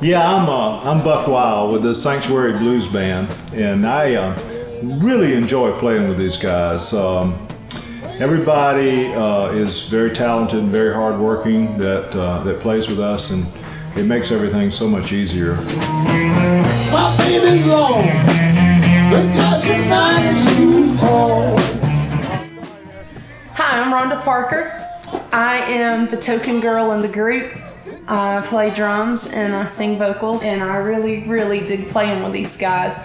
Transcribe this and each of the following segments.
Yeah, I'm Buck Wylde with the Sanctuary Blues Band, and I really enjoy playing with these guys. Everybody is very talented and very hardworking that plays with us, and it makes everything so much easier. My baby's long because your mind is tall. Hi, I'm Rhonda Parker. I am the token girl in the group. I play drums and I sing vocals, and I really dig playing with these guys.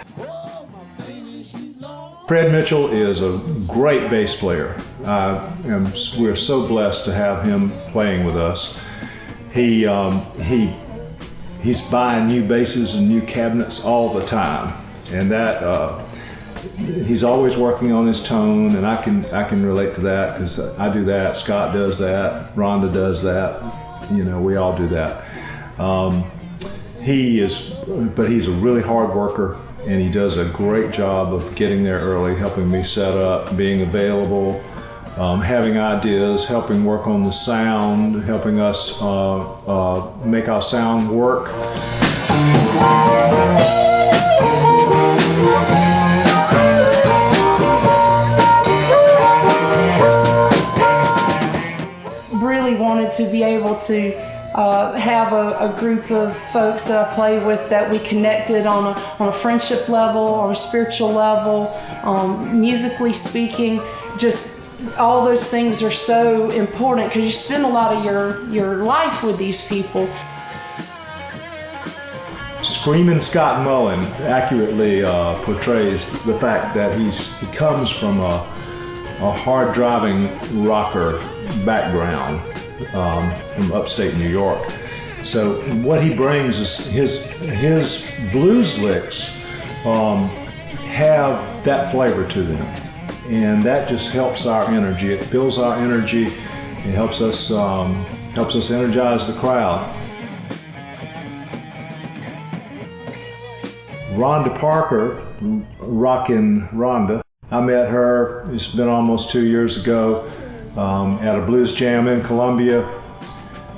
Fred Mitchell is a great bass player. We're so blessed to have him playing with us. He's buying new basses and new cabinets all the time, and that he's always working on his tone, and I can relate to that because I do that. Scott does that. Rhonda does that. You know, we all do that. But he's a really hard worker, and he does a great job of getting there early, helping me set up, being available, having ideas, helping work on the sound, helping us make our sound work. Really wanted to be able to have a group of folks that I play with that we connected on a friendship level, on a spiritual level, musically speaking. Just all those things are so important because you spend a lot of your life with these people. Screaming Scott Mullen accurately portrays the fact that he comes from a hard driving rocker background from upstate New York. So what he brings is his blues licks have that flavor to them, and that just helps our energy. It builds our energy. It helps us energize the crowd. Rhonda Parker, Rockin Rhonda. I met her, it's been almost 2 years ago, at a blues jam in Columbia.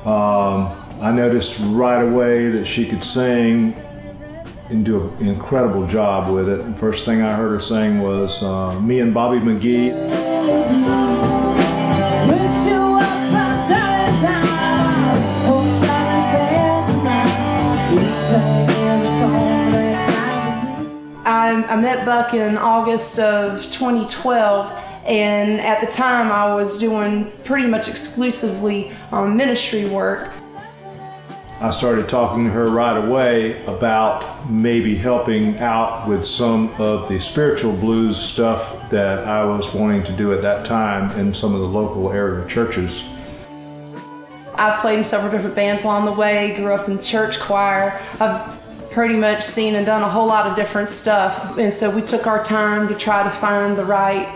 I noticed right away that she could sing and do an incredible job with it. And first thing I heard her sing was Me and Bobby McGee. I met Buck in August of 2012, and at the time I was doing pretty much exclusively ministry work. I started talking to her right away about maybe helping out with some of the spiritual blues stuff that I was wanting to do at that time in some of the local area churches. I've played in several different bands along the way, grew up in church choir. I've pretty much seen and done a whole lot of different stuff, and so we took our time to try to find the right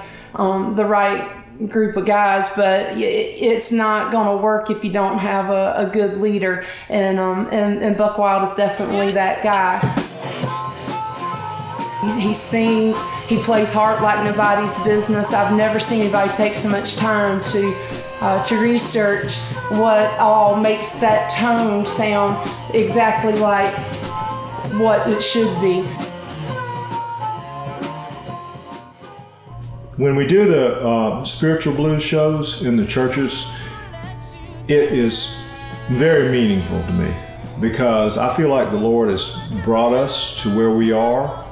group of guys, but it's not going to work if you don't have a good leader, and Buck Wylde is definitely that guy. He sings, he plays hard like nobody's business. I've never seen anybody take so much time to research what all makes that tone sound exactly like what it should be. When we do the spiritual blues shows in the churches, it is very meaningful to me because I feel like the Lord has brought us to where we are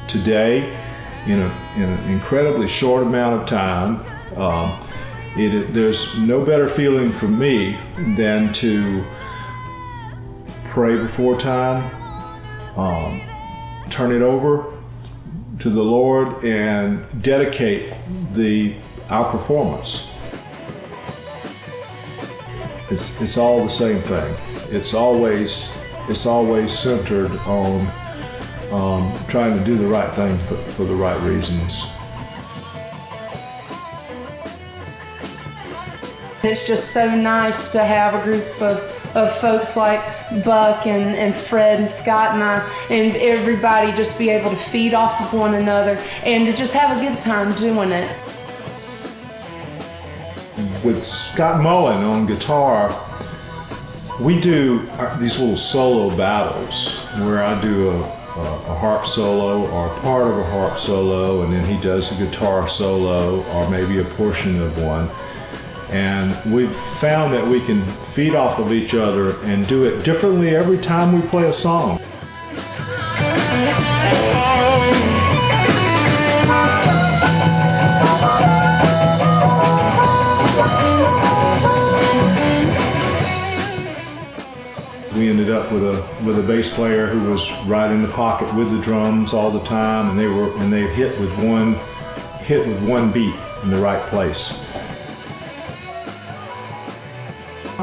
today in an incredibly short amount of time. There's no better feeling for me than to pray before time, turn it over to the Lord and dedicate our performance. It's all the same thing. It's always centered on trying to do the right thing for the right reasons. It's just so nice to have a group of folks like Buck and Fred and Scott and I, and everybody just be able to feed off of one another and to just have a good time doing it. With Scott Mullen on guitar, We do these little solo battles where I do a harp solo or part of a harp solo, and then he does a guitar solo or maybe a portion of one. And we've found that we can feed off of each other and do it differently every time we play a song. We ended up with a bass player who was right in the pocket with the drums all the time, and they hit with one beat in the right place.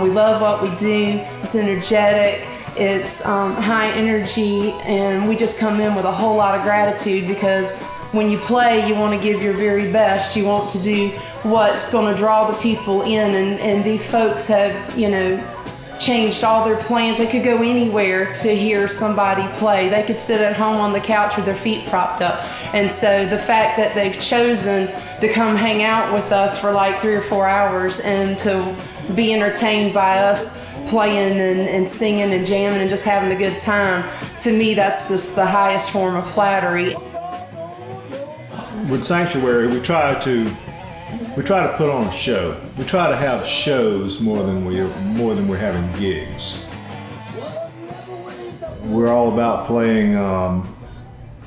We love what we do. It's energetic, it's high energy, and we just come in with a whole lot of gratitude because when you play, you want to give your very best. You want to do what's going to draw the people in, and these folks have, you know, changed all their plans. They could go anywhere to hear somebody play. They could sit at home on the couch with their feet propped up. And so the fact that they've chosen to come hang out with us for like 3 or 4 hours and to be entertained by us playing and singing and jamming and just having a good time, to me that's just the highest form of flattery. With Sanctuary, we try to put on a show. We try to have shows more than we're having gigs. We're all about playing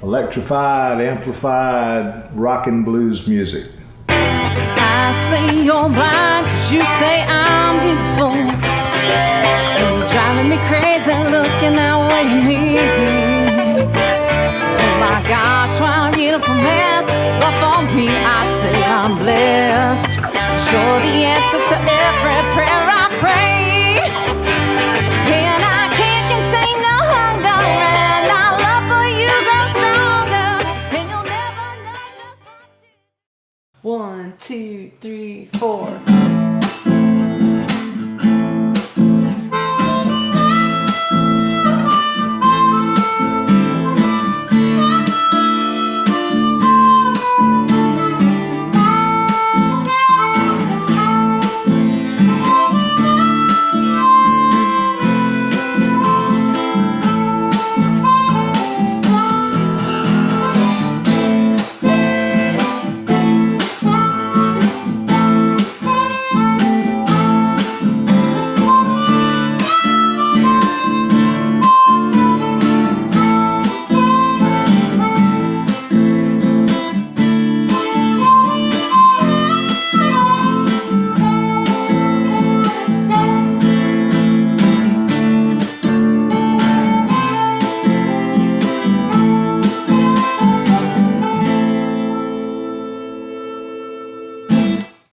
electrified, amplified, rockin' blues music. I say you're blind 'cause you say I'm beautiful, and you're driving me crazy looking that way at me. Oh my gosh, what a beautiful mess. But for me, I'd say I'm blessed. You're the answer to every prayer I pray, and I can't contain the hunger, and our love for you grows stronger, and you'll never know just what you... 1, 2, 3, 4.